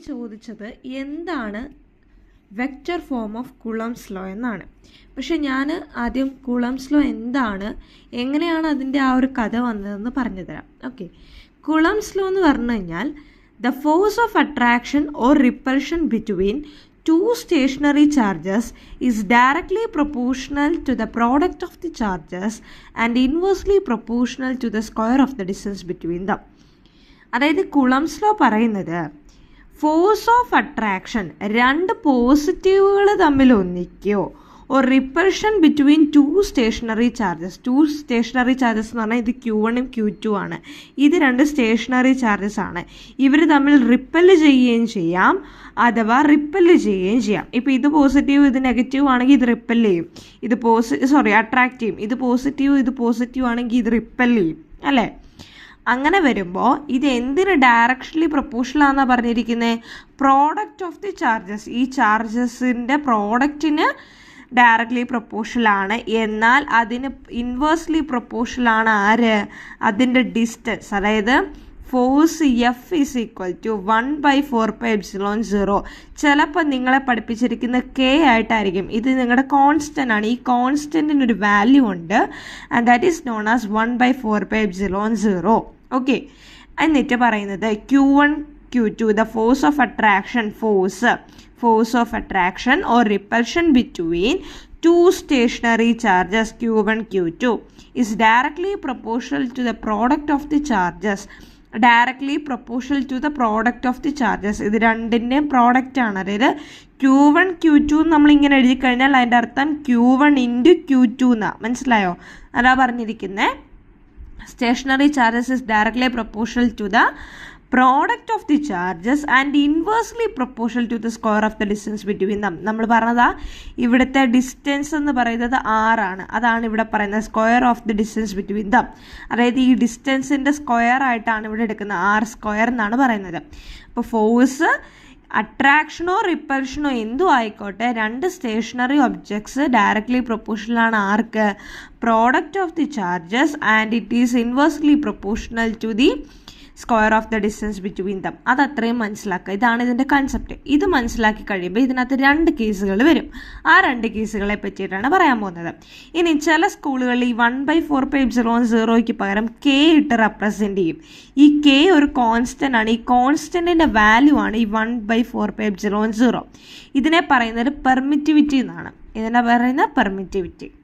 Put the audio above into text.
ചോദിച്ചത് എന്താണ് vector form of കുളംസ് law എന്നാണ്. പക്ഷെ ഞാൻ ആദ്യം കുളംസ് ലോ എന്താണ്, എങ്ങനെയാണ് അതിൻ്റെ ആ ഒരു കഥ വന്നതെന്ന് പറഞ്ഞു തരാം. ഓക്കെ, കുളംസ് ലോ എന്ന് പറഞ്ഞു കഴിഞ്ഞാൽ the force of attraction or repulsion between two stationary charges is directly proportional to the product of the charges and inversely proportional to the square of the distance between them. അതായത് കുളംസ് law പറയുന്നത് force of attraction രണ്ട് പോസിറ്റീവുകൾ തമ്മിൽ ഒന്നിക്കുകയോ or repulsion between two stationary charges എന്ന് പറഞ്ഞാൽ ഇത് Q1 ഉം Q2 ആണ്. ഇത് രണ്ട് സ്റ്റേഷനറി ചാർജസ് ആണ്. ഇവർ തമ്മിൽ റിപ്പല് ചെയ്യുകയും ചെയ്യാം അഥവാ റിപ്പല് ചെയ്യുകയും ചെയ്യാം. ഇപ്പോൾ ഇത് പോസിറ്റീവ് ഇത് നെഗറ്റീവ് ആണെങ്കിൽ ഇത് റിപ്പല് ചെയ്യും, ഇത് അട്രാക്റ്റ് ചെയ്യും. ഇത് പോസിറ്റീവ് ആണെങ്കിൽ ഇത് റിപ്പല് ചെയ്യും അല്ലേ. അങ്ങനെ വരുമ്പോൾ ഇത് എന്തിന് ഡയറക്ഷനലി പ്രൊപ്പോർഷണലാണെന്നാണ് പറഞ്ഞിരിക്കുന്നത്? പ്രോഡക്റ്റ് ഓഫ് ദി ചാർജസ്, ഈ ചാർജസിൻ്റെ പ്രോഡക്റ്റിന് ഡയറക്ട്ലി പ്രൊപ്പോർഷണൽ ആണ്. എന്നാൽ അതിന് ഇൻവേഴ്സ്ലി പ്രൊപ്പോർഷണൽ ആണ് ആര്? അതിൻ്റെ ഡിസ്റ്റൻസ്. അതായത് force F is equal to 1/4πε0. ചിലപ്പോൾ നിങ്ങളെ പഠിപ്പിച്ചിരിക്കുന്ന K ആയിട്ടായിരിക്കും. ഇത് നിങ്ങളുടെ കോൺസ്റ്റൻ്റ് ആണ്. ഈ കോൺസ്റ്റൻറ്റിനൊരു വാല്യൂ ഉണ്ട് and that is known as 1/4πε0. Okay, എന്നിട്ട് പറയുന്നത് Q1 Q2 the force of attraction or repulsion between two stationary charges Q1 Q2 is directly proportional to the product of the charges. ഇത് രണ്ടിൻ്റെയും product ആണ്. അതായത് Q1 Q2 നമ്മളിങ്ങനെ എഴുതി കഴിഞ്ഞാൽ അതിൻ്റെ അർത്ഥം Q1 × Q2 എന്നാണ്. മനസ്സിലായോ? അതാ പറഞ്ഞിരിക്കുന്നത് stationary charges is directly proportional to the product of the charges and inversely proportional to the square of the distance between them. നമ്മൾ പറഞ്ഞതാ ഇവിടുത്തെ ഡിസ്റ്റൻസ് എന്ന് പറയുന്നത് R ആണ്. അതാണ് ഇവിടെ പറയുന്നത് square of the distance between dum. അതായത് ഈ ഡിസ്റ്റൻസിൻ്റെ സ്ക്വയർ ആയിട്ടാണ് ഇവിടെ എടുക്കുന്നത്, R² എന്നാണ് പറയുന്നത്. അപ്പോൾ ഫോഴ്സ് അട്രാക്ഷനോ റിപ്പൽഷനോ എന്തും ആയിക്കോട്ടെ, രണ്ട് സ്റ്റേഷനറി ഒബ്ജക്ട്സ് ഡയറക്ട്ലി പ്രൊപ്പോർഷണൽ ആണ് ആർക്ക്? Product of the charges and it is inversely proportional to the square of the distance between them. അത് അത്രയും മനസ്സിലാക്കുക. ഇതാണ് ഇതിൻ്റെ കൺസെപ്റ്റ്. ഇത് മനസ്സിലാക്കി കഴിയുമ്പോൾ ഇതിനകത്ത് രണ്ട് കേസുകൾ വരും. ആ രണ്ട് കേസുകളെ പറ്റിയിട്ടാണ് പറയാൻ പോകുന്നത്. ഇനി ചില സ്കൂളുകളിൽ ഈ 1/4πε0യ്ക്ക് പകരം K ഇട്ട് റെപ്രസെൻറ്റ് ചെയ്യും. ഈ K ഒരു കോൺസ്റ്റൻ്റ് ആണ്. ഈ കോൺസ്റ്റൻറ്റിൻ്റെ വാല്യൂ ആണ് ഈ 1/4πε0. ഇതിനെ പറയുന്നത് പെർമിറ്റിവിറ്റി എന്നാണ്.